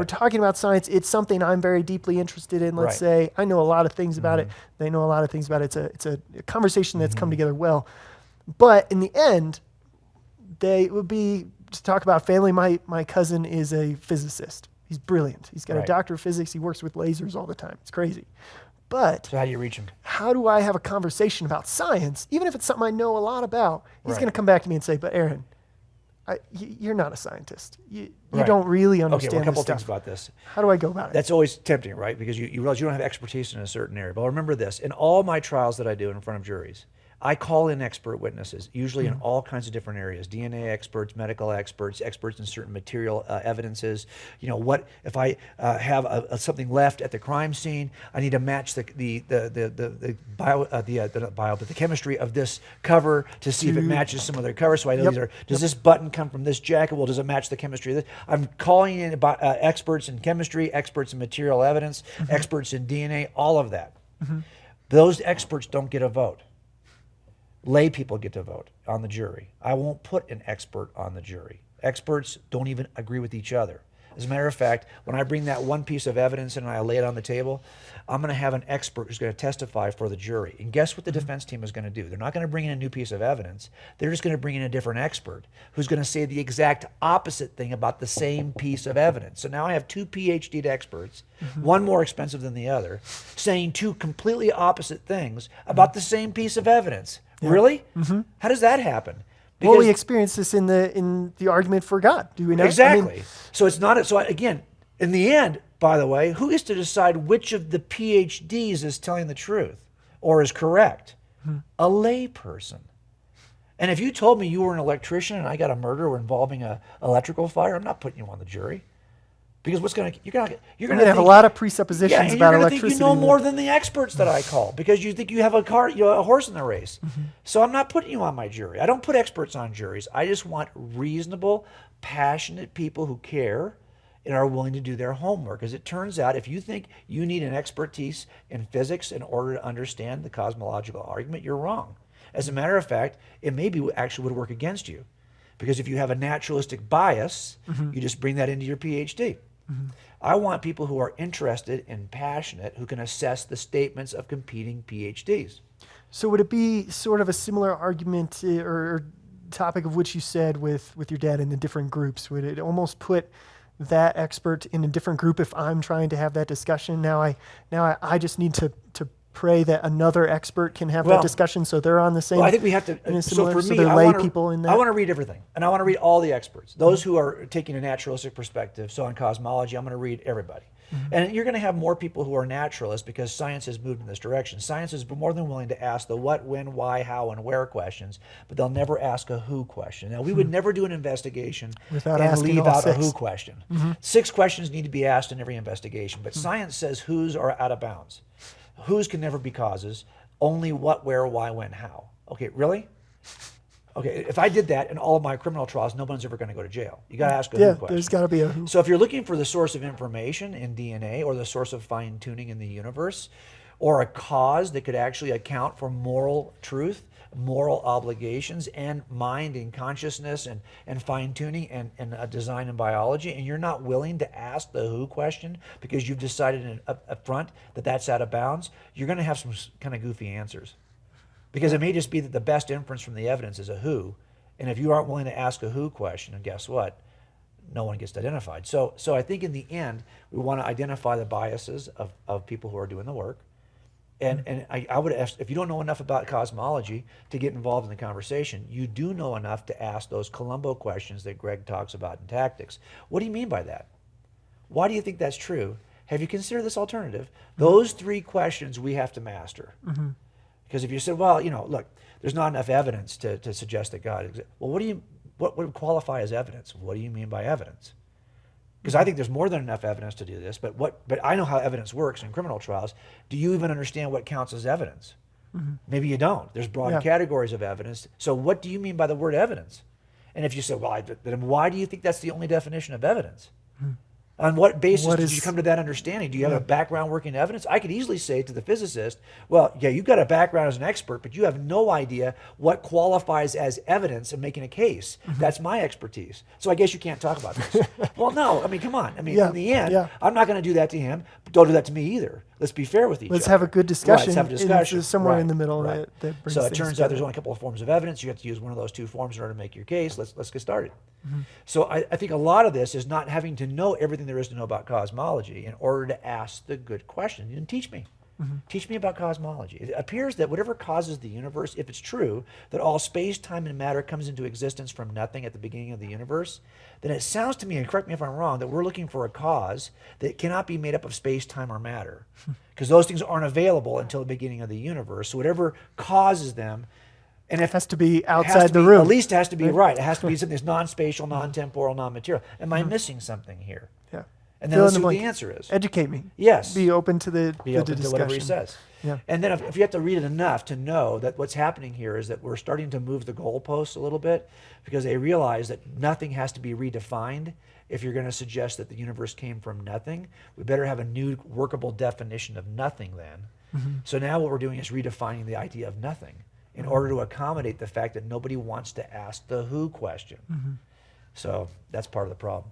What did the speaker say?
we're talking about science. It's something I'm very deeply interested in. Let's say I know a lot of things about it. They know a lot of things about it. It's a conversation that's come together well. But in the end, they would be to talk about family. My cousin is a physicist. He's brilliant. He's got a doctorate of physics. He works with lasers all the time. It's crazy. But so how do you reach him? How do I have a conversation about science, even if it's something I know a lot about? He's going to come back to me and say, but Aaron, you're not a scientist. You don't really understand a couple this stuff. things about this. How do I go about it? That's always tempting, right? Because you realize you don't have expertise in a certain area. But remember this, in all my trials that I do in front of juries, I call in expert witnesses, usually in all kinds of different areas: DNA experts, medical experts, experts in certain material evidences. What if I have something left at the crime scene? I need to match the chemistry of this cover to see if it matches some other cover. So I know does this button come from this jacket? Well, does it match the chemistry of this? I'm calling in about experts in chemistry, experts in material evidence, experts in DNA, all of that. Those experts don't get a vote. Lay people get to vote on the jury. I won't put an expert on the jury. Experts don't even agree with each other. As a matter of fact, when I bring that one piece of evidence and I lay it on the table, I'm going to have an expert who's going to testify for the jury. And guess what the defense team is going to do? They're not going to bring in a new piece of evidence. They're just going to bring in a different expert who's going to say the exact opposite thing about the same piece of evidence. So now I have two PhD experts, one more expensive than the other, saying two completely opposite things about the same piece of evidence. Yeah. Really? How does that happen? Because we experience this in the argument for God, do we not? Exactly. So it's not. So again, in the end, by the way, who is to decide which of the PhDs is telling the truth or is correct? A lay person. And if you told me you were an electrician and I got a murder involving an electrical fire, I'm not putting you on the jury. Because you're gonna have a lot of presuppositions about electricity. Think you know more than the experts that I call because you think you have a horse in the race. So I'm not putting you on my jury. I don't put experts on juries. I just want reasonable, passionate people who care and are willing to do their homework. As it turns out, if you think you need an expertise in physics in order to understand the cosmological argument, you're wrong. As a matter of fact, it maybe actually would work against you. Because if you have a naturalistic bias, you just bring that into your PhD. I want people who are interested and passionate who can assess the statements of competing PhDs. So would it be sort of a similar argument or topic of which you said with your dad in the different groups? Would it almost put that expert in a different group if I'm trying to have that discussion? Now I just need to pray that another expert can have that discussion so they're on the same. Well, I think we have to. So for me, I want to read everything, and I want to read all the experts. Those who are taking a naturalistic perspective. So on cosmology, I'm going to read everybody, and you're going to have more people who are naturalists because science has moved in this direction. Science is more than willing to ask the what, when, why, how, and where questions, but they'll never ask a who question. Now we would never do an investigation and leave out a who question. 6 questions need to be asked in every investigation, but science says who's are out of bounds. Whose can never be causes, only what, where, why, when, how. Okay, really? Okay, if I did that in all of my criminal trials, no one's ever going to go to jail. You got to ask a who question. There's got to be a who. So if you're looking for the source of information in DNA or the source of fine-tuning in the universe or a cause that could actually account for moral truth, moral obligations, and mind and consciousness and fine-tuning and design and biology, and you're not willing to ask the who question because you've decided up front that that's out of bounds, you're going to have some kind of goofy answers. Because it may just be that the best inference from the evidence is a who, and if you aren't willing to ask a who question, and guess what? No one gets identified. So I think in the end, we want to identify the biases of people who are doing the work. And I would ask, if you don't know enough about cosmology to get involved in the conversation, you do know enough to ask those Columbo questions that Greg talks about in tactics. What do you mean by that? Why do you think that's true? Have you considered this alternative? Those 3 questions we have to master. Because if you said, well, look, there's not enough evidence to suggest that God exists. Well, what would qualify as evidence? What do you mean by evidence? Because I think there's more than enough evidence to do this, but I know how evidence works in criminal trials. Do you even understand what counts as evidence? Maybe you don't. There's broad categories of evidence. So what do you mean by the word evidence? And if you say, well, then why do you think that's the only definition of evidence? On what basis What did is- you come to that understanding? Do you have Yeah. a background working evidence? I could easily say to the physicist, well, yeah, you've got a background as an expert, but you have no idea what qualifies as evidence in making a case. That's my expertise. So I guess you can't talk about this. Well, no, I mean, come on. I mean, Yeah, in the end, yeah. I'm not going to do that to him, but don't do that to me either. Let's be fair with each Let's other. have a good discussion. Right, let's have a and discussion. it's somewhere Right, in the middle right. that brings So it things turns out together. there's only a couple of forms of evidence. You have to use one of those two forms in order to make your case. Let's get started. Mm-hmm. So I think a lot of this is not having to know everything there is to know about cosmology in order to ask the good question. You didn't teach me. Mm-hmm. Teach me about cosmology. It appears that whatever causes the universe, if it's true, that all space, time, and matter comes into existence from nothing at the beginning of the universe, then it sounds to me, and correct me if I'm wrong, that we're looking for a cause that cannot be made up of space, time, or matter. Because those things aren't available until the beginning of the universe. So whatever causes them, and if It has to be it has outside to the be- room. At least it has to be right. It has to be something that's non-spatial, non-temporal, non-material. Am I missing something here? Yeah. And then Fill let's in see what the blank. answer is. Educate me. Yes. Be open to the Be the open to discussion. whatever he says. Yeah. And then if you have to read it enough to know that what's happening here is that we're starting to move the goalposts a little bit, because they realize that nothing has to be redefined. If you're going to suggest that the universe came from nothing, we better have a new workable definition of nothing then. Mm-hmm. So now what we're doing is redefining the idea of nothing in order to accommodate the fact that nobody wants to ask the who question. Mm-hmm. So that's part of the problem.